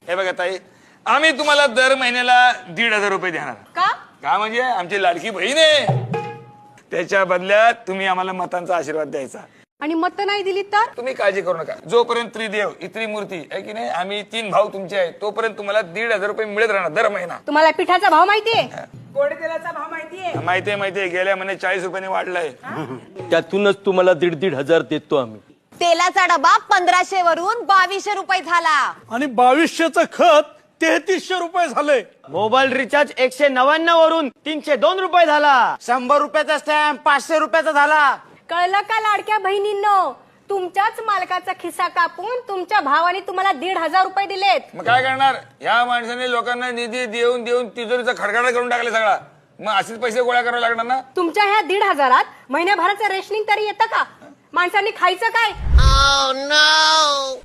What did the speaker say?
हे बघा ताई, आम्ही तुम्हाला दर महिन्याला 1,500 रुपये देणार. का म्हणजे आमची लाडकी बहीण आहे, त्याच्या बदल्यात तुम्ही आम्हाला मतांचा आशीर्वाद द्यायचा. आणि मत नाही दिली तर तुम्ही काळजी करू नका. जोपर्यंत त्रिदेव इत्री मूर्ती आहे की नाही, आम्ही 3 भाऊ तुमचे आहे, तोपर्यंत तुम्हाला 1,500 रुपये मिळत राहणार दर महिना. तुम्हाला पिठाचा भाव माहितीये? गोड तेलाचा भाव माहितीये? माहितीये. गेल्या महिन्यात 40 रुपयाने वाढलाय. त्यातूनच तुम्हाला 1,500 देतो आम्ही. तेलाचा डबा 1500 वरून 2200 रुपये झाला. आणि 2200चं खत 3300 रुपये झाले. मोबाईल रिचार्ज 199 वरून 302 रुपये झाला. 100 रुपयाचा स्टॅम्प 500 रुपयाचा झाला. कळलं का लाडक्या बहिणींनो? तुमच्याच मालकाचा खिसा कापून तुमच्या भावाने तुम्हाला 1,500 रुपये दिलेत. मग काय करणार? या माणसाने लोकांना निधी देऊन देऊन तिजोरीचा खडखडा करून टाकले सगळा. मग असेच पैसे गोळा करावे लागणार ना. तुमच्या ह्या 1,500 महिन्याभराचं रेशनिंग तरी येतं का? माणसांनी खायचं काय? Oh no!